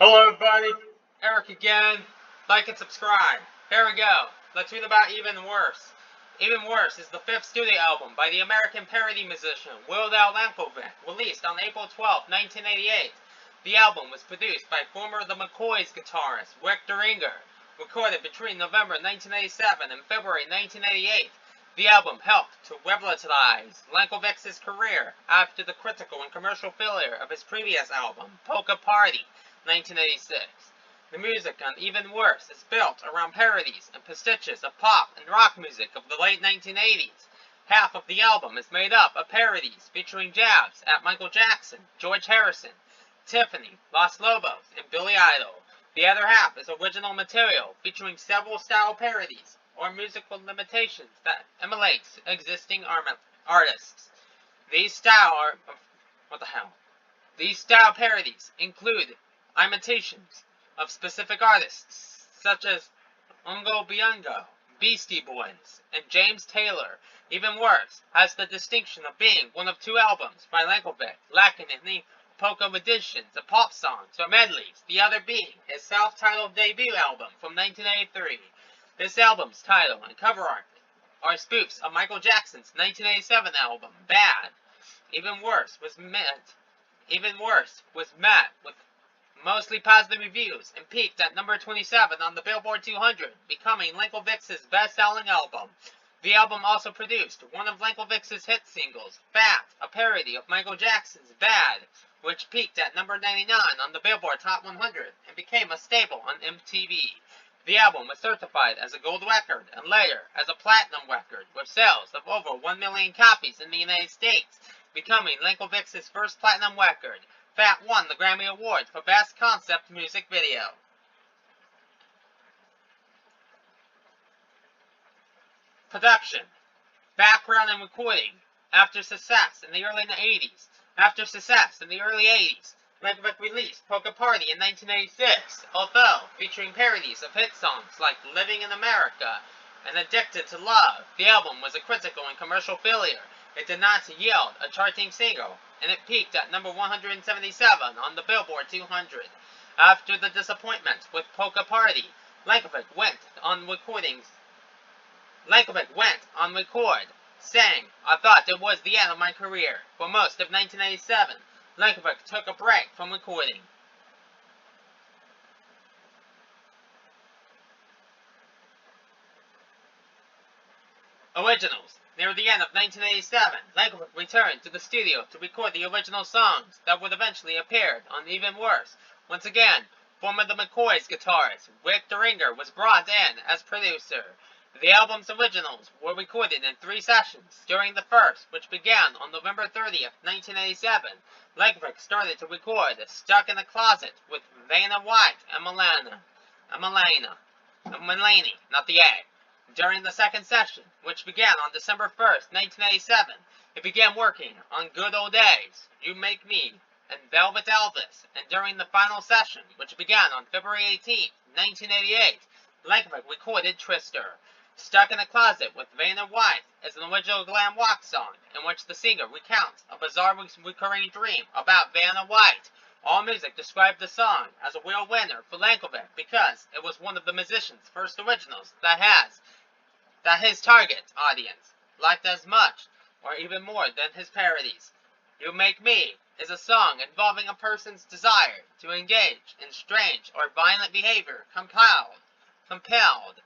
Hello everybody, Eric again. Like and subscribe. Here we go. Let's read about Even Worse. Even Worse is the fifth studio album by the American parody musician Weird Al Yankovic, released on April 12, 1988. The album was produced by former The McCoys guitarist Rick Derringer, recorded between November 1987 and February 1988. The album helped to revolutionize Yankovic's career after the critical and commercial failure of his previous album, Polka Party, 1986. The music on Even Worse is built around parodies and pastiches of pop and rock music of the late 1980s. Half of the album is made up of parodies featuring jabs at Michael Jackson, George Harrison, Tiffany, Los Lobos, and Billy Idol. The other half is original material featuring several style parodies or musical limitations that emulate existing artists. These style are what the hell? These style parodies include imitations of specific artists such as Oingo Boingo, Beastie Boys, and James Taylor. Even Worse has the distinction of being one of two albums by Yankovic, lacking any polka editions of pop songs or medleys, the other being his self-titled debut album from 1983. This album's title and cover art are spoofs of Michael Jackson's 1987 album, Bad. Even Worse was met with mostly positive reviews and peaked at number 27 on the Billboard 200, becoming Yankovic's best-selling album. The album also produced one of Yankovic's hit singles, Fat, a parody of Michael Jackson's Bad, which peaked at number 99 on the Billboard Top 100 and became a staple on MTV. The album was certified as a gold record and later as a platinum record with sales of over 1 million copies in the United States, becoming Yankovic's first platinum record. Fat won the Grammy Award for Best Concept Music Video. Production. Background and recording. After success in the early 80s, Yankovic released Polka Party in 1986, although featuring parodies of hit songs like Living in America and Addicted to Love. The album was a critical and commercial failure. It did not yield a charting single, and it peaked at number 177 on the Billboard 200. After the disappointment with Polka Party, Yankovic went on record, saying, "I thought it was the end of my career." For most of 1987, Yankovic took a break from recording. Originals. Near the end of 1987, Yankovic returned to the studio to record the original songs that would eventually appear on Even Worse. Once again, former The McCoys guitarist Rick Derringer was brought in as producer. The album's originals were recorded in 3 sessions. During the first, which began on November 30th, 1987, Yankovic started to record Stuck in a Closet with Vanna White and Mulaney, not the A. During the second session, which began on December 1st, 1987, it began working on Good Old Days, You Make Me, and Velvet Elvis, and during the final session, which began on February 18th, 1988, Yankovic recorded Twister. Stuck in a Closet with Vanna White is an original glam rock song in which the singer recounts a bizarre recurring dream about Vanna White. AllMusic described the song as a real winner for Yankovic because it was one of the musician's first originals that his target audience liked as much or even more than his parodies. You Make Me is a song involving a person's desire to engage in strange or violent behavior compelled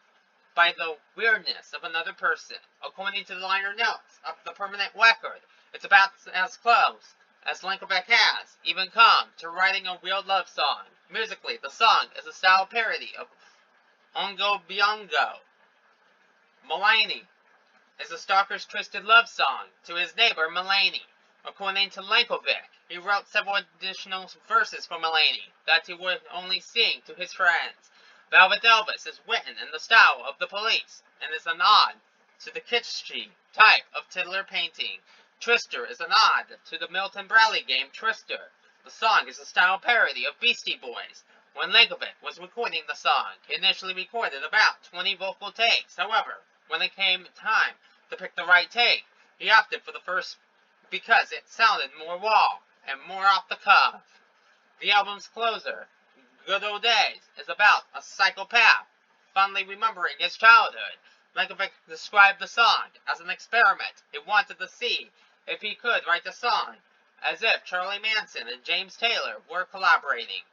by the weirdness of another person. According to the liner notes of the permanent record, it's about as close as Yankovic has even come to writing a real love song. Musically, the song is a style parody of Oingo Boingo. Mulaney is a stalker's twisted love song to his neighbor Mulaney. According to Yankovic, he wrote several additional verses for Mulaney that he would only sing to his friends. Velvet Elvis is written in the style of the Police and is an ode to the kitschy type of Tiddler painting. Twister is an ode to the Milton Bradley game Twister. The song is a style parody of Beastie Boys. When Yankovic was recording the song, he initially recorded about 20 vocal takes. However, when it came time to pick the right take, he opted for the first because it sounded more raw and more off the cuff. The album's closer, Good Old Days is about a psychopath fondly remembering his childhood. Lankovic described the song as an experiment. He wanted to see if he could write the song as if Charlie Manson and James Taylor were collaborating.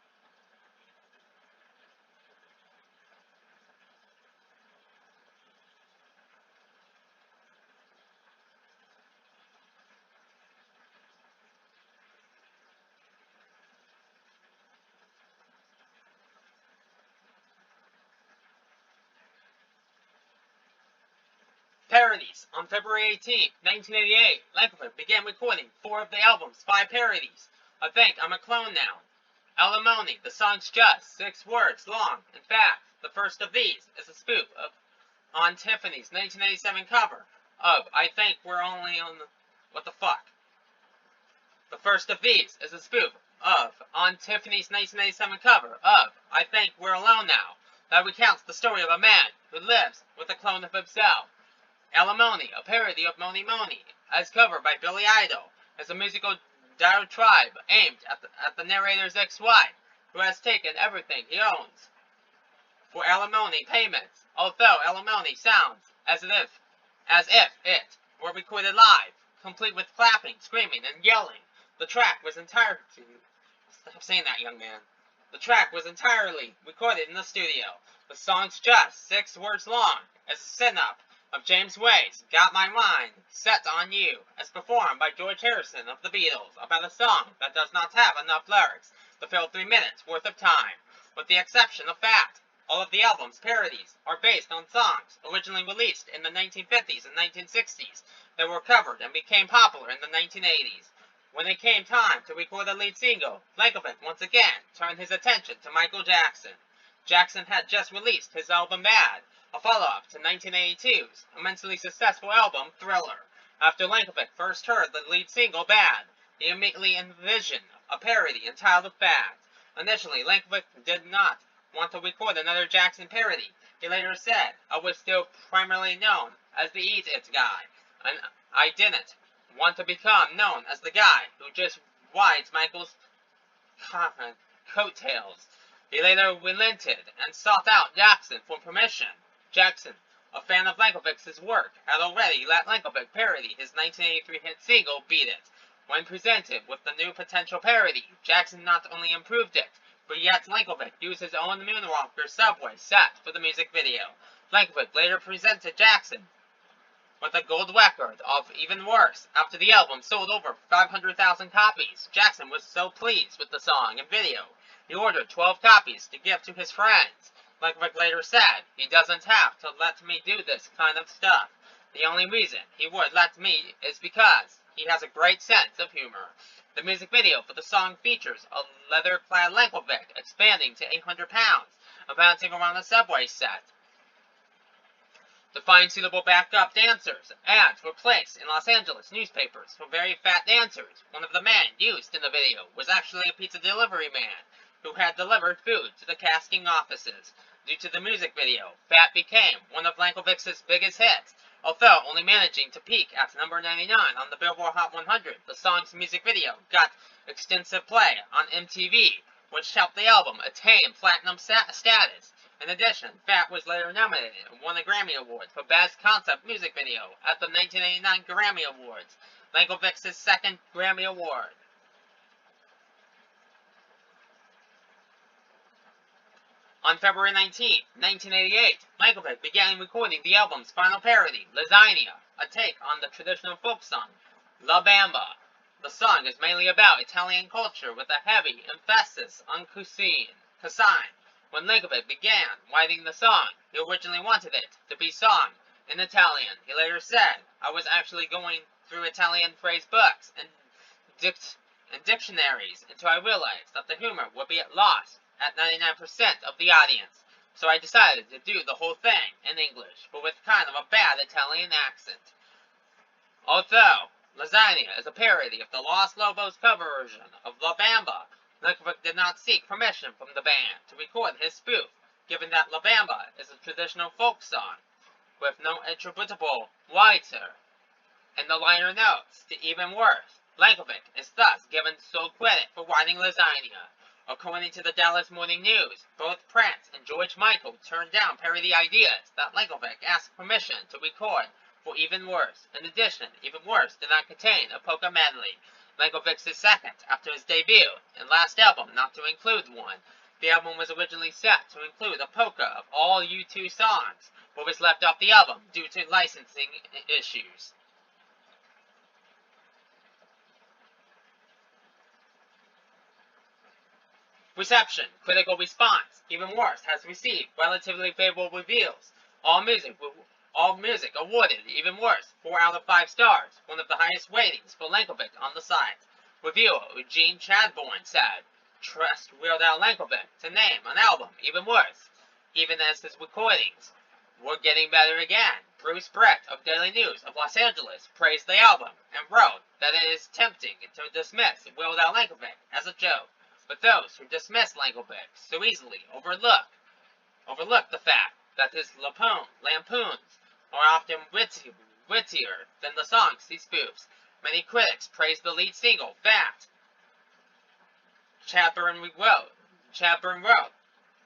Parodies. On February 18, 1988, Lankovic began recording 4 of the album's 5 parodies. I think I'm a clone now. Alimony. The song's just 6 words long. In fact, the first of these is a spoof on Tiffany's 1987 cover of I Think We're Only on the... What the fuck? The first of these is a spoof on Tiffany's 1987 cover of I Think We're Alone Now, that recounts the story of a man who lives with a clone of himself. Alimony, a parody of Mony Mony, as covered by Billy Idol, is a musical diatribe aimed at the narrator's ex-wife, who has taken everything he owns for alimony payments, although alimony sounds as if it were recorded live, complete with clapping, screaming, and yelling. The track was entirely... Stop saying that, young man. The track was entirely recorded in the studio. The song's just 6 words long, as a synop of James Way's Got My Mind Set on You, as performed by George Harrison of the Beatles, about a song that does not have enough lyrics to fill 3 minutes worth of time. With the exception of that, all of the album's parodies are based on songs originally released in the 1950s and 1960s that were covered and became popular in the 1980s. When it came time to record the lead single, Lankovic once again turned his attention to Michael Jackson. Jackson had just released his album Bad, a follow-up to 1982's immensely successful album Thriller. After Lankovic first heard the lead single Bad, he immediately envisioned a parody entitled Bad. Initially, Lankovic did not want to record another Jackson parody. He later said, I was still primarily known as the Eat It guy, and I didn't want to become known as the guy who just rides Michael's coattails. He later relented and sought out Jackson for permission. Jackson, a fan of Lankovic's work, had already let Lankovic parody his 1983 hit single Beat It. When presented with the new potential parody, Jackson not only improved it, but yet Lankovic used his own Moonwalker subway set for the music video. Lankovic later presented Jackson with a gold record of Even Worse. After the album sold over 500,000 copies, Jackson was so pleased with the song and video, he ordered 12 copies to give to his friends. Lankovic later said, he doesn't have to let me do this kind of stuff. The only reason he would let me is because he has a great sense of humor. The music video for the song features a leather-clad Lankovic expanding to 800 pounds and bouncing around a subway set. To find suitable backup dancers, ads were placed in Los Angeles newspapers for very fat dancers. One of the men used in the video was actually a pizza delivery man who had delivered food to the casting offices. Due to the music video, Fat became one of Lankovic's biggest hits, although only managing to peak at number 99 on the Billboard Hot 100. The song's music video got extensive play on MTV, which helped the album attain platinum status. In addition, Fat was later nominated and won a Grammy Award for Best Concept Music Video at the 1989 Grammy Awards, Lankovic's second Grammy Award. On February 19, 1988, Lankovic began recording the album's final parody, Lasagna, a take on the traditional folk song, La Bamba. The song is mainly about Italian culture with a heavy emphasis on cuisine. When Lankovic began writing the song, he originally wanted it to be sung in Italian. He later said, I was actually going through Italian phrase books and dictionaries until I realized that the humor would be lost at 99% of the audience, so I decided to do the whole thing in English, but with kind of a bad Italian accent. Although Lasagna is a parody of the Los Lobos cover version of La Bamba, Lankovic did not seek permission from the band to record his spoof, given that La Bamba is a traditional folk song, with no attributable writer. In the liner notes to Even Worse, Lankovic is thus given sole credit for writing Lasagna. According to the Dallas Morning News, both Prince and George Michael turned down parody ideas that Yankovic asked permission to record for Even Worse. In addition, Even Worse did not contain a polka medley, Yankovic's second after his debut and last album not to include one. The album was originally set to include a polka of all U2 songs, but was left off the album due to licensing issues. Reception, critical response. Even Worse has received relatively favorable reviews. All music awarded Even Worse 4 out of 5 stars, one of the highest ratings for Yankovic on the site. Reviewer Eugene Chadbourne said, "Trust Weird Al Yankovic to name an album Even Worse, even as his recordings were getting better again." Bruce Brett of Daily News of Los Angeles praised the album and wrote that it is tempting to dismiss Weird Al Yankovic as a joke, but those who dismiss Yankovic so easily overlook the fact that his lampoons are often wittier than the songs he spoofs. Many critics praised the lead single, Fat. Chadbourne wrote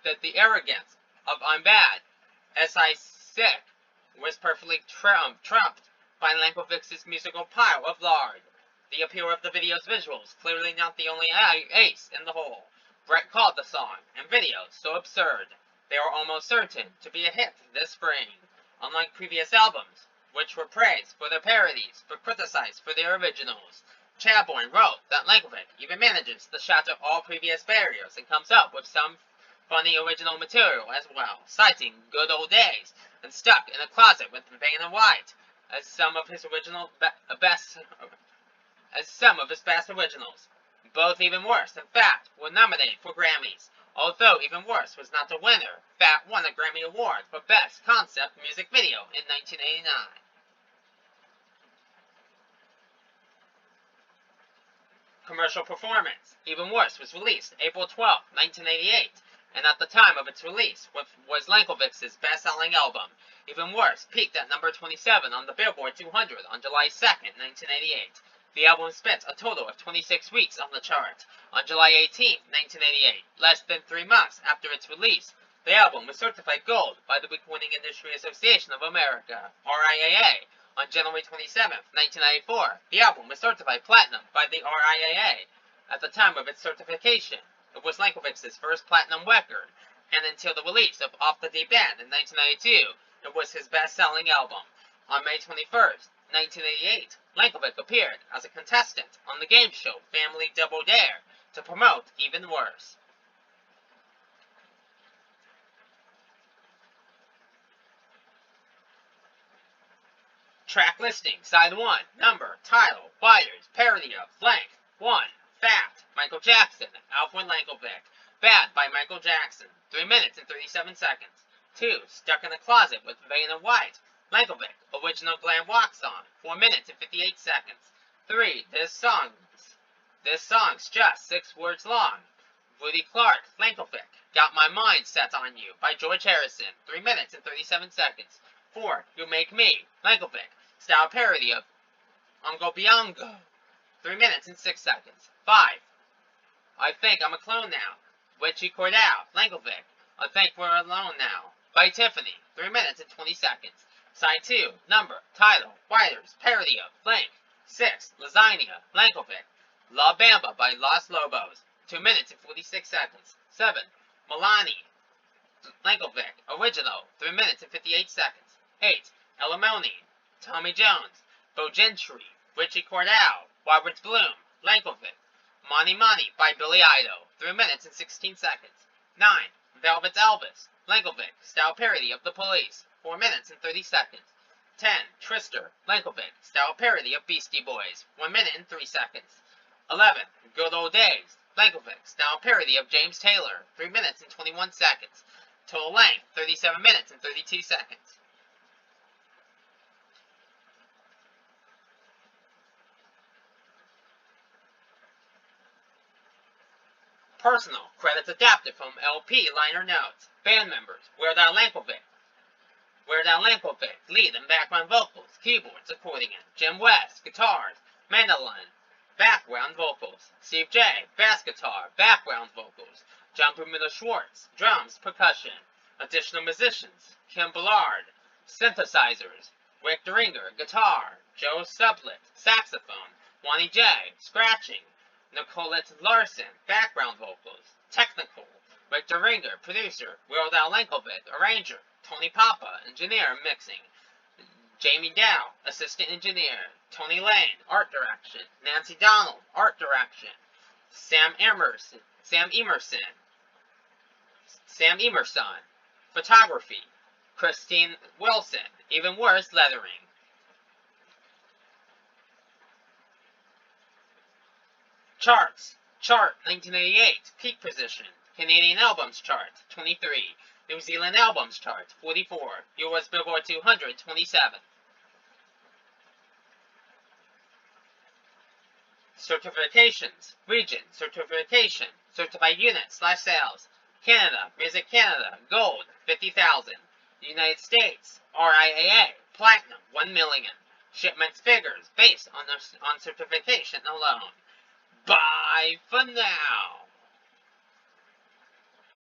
that the arrogance of I'm Bad, S.I. Sick was perfectly trumped by Yankovic's musical pile of lard. The appeal of the video's visuals, clearly not the only ace in the hole. Brett called the song and video so absurd, they are almost certain to be a hit this spring. Unlike previous albums, which were praised for their parodies but criticized for their originals, Chadbourne wrote that Yankovic even manages to shatter all previous barriers and comes up with some funny original material as well, citing Good Old Days and Stuck in a Closet with Vanna White as some of his best originals. Both Even Worse and Fat were nominated for Grammys. Although Even Worse was not the winner, Fat won a Grammy Award for Best Concept Music Video in 1989. Commercial performance. Even Worse was released April 12, 1988, and at the time of its release was Yankovic's best-selling album. Even Worse peaked at number 27 on the Billboard 200 on July 2, 1988. The album spent a total of 26 weeks on the chart. On July 18, 1988, less than 3 months after its release, the album was certified gold by the Recording Industry Association of America, RIAA. On January 27, 1994, the album was certified platinum by the RIAA. At the time of its certification, it was Yankovic's first platinum record, and until the release of Off the Deep End in 1992, it was his best-selling album. On May 21, 1988, Yankovic appeared as a contestant on the game show Family Double Dare to promote Even Worse. Track listing, side 1, number, title, writers, parody of, length, 1, Fat, Michael Jackson, Alfred Yankovic, Bad by Michael Jackson, 3 minutes and 37 seconds. 2, Stuck in a Closet with Vanna White, Yankovic, original glam rock song, 4 minutes and 58 seconds. 3, This song's just 6 words long, Woody Clark, Yankovic, Got My Mind Set on You by George Harrison, 3 minutes and 37 seconds. 4, You Make Me, Yankovic, style parody of Uncle Biongo, 3 minutes and 6 seconds. 5, I Think I'm a Clone Now, Richie Cordell, Yankovic, I Think We're Alone Now, by Tiffany, 3 minutes and 20 seconds. Side 2, number, title, writers, parody of, length, 6, Lasagna, Yankovic, La Bamba by Los Lobos, 2 minutes and 46 seconds. 7, Milani, Yankovic, original, 3 minutes and 58 seconds. 8, Elimoni, Tommy Jones, Bo Gentry, Richie Cordell, Robert Bloom, Yankovic, Money Money by Billy Idol, 3 minutes and 16 seconds. 9, Velvet Elvis, Yankovic, style parody of The Police, 4 minutes and 30 seconds. 10, Twister, Yankovic, style parody of Beastie Boys, 1 minute and 3 seconds. 11, Good Old Days, Yankovic, style parody of James Taylor, 3 minutes and 21 seconds. Total length, 37 minutes and 32 seconds. Personal credits adapted from LP liner notes. Band members: Weird Al Yankovic, lead and background vocals, keyboards, accordion, Jim West, guitars, mandolin, background vocals. Steve J, bass guitar, background vocals. John Bermuda Schwartz, drums, percussion. Additional musicians, Kim Ballard, synthesizers. Rick Deringer, guitar. Joe Sublett, saxophone. Wani J, scratching. Nicolette Larson, background vocals. Technical. Rick Deringer, producer. Will Lenkovic, arranger. Tony Papa, engineer, mixing. Jamie Dow, assistant engineer. Tony Lane, art direction. Nancy Donald, art direction. Sam Emerson, photography. Christine Wilson, even worse, lettering. Charts. Chart 1988, peak position. Canadian Albums Chart 23. New Zealand Albums Chart 44. US Billboard 200 27. Certifications. Region. Certification. Certified unit/sales. Canada. Music Canada. Gold. 50,000. United States. RIAA. Platinum. 1 million. Shipments figures based on certification alone. Bye for now.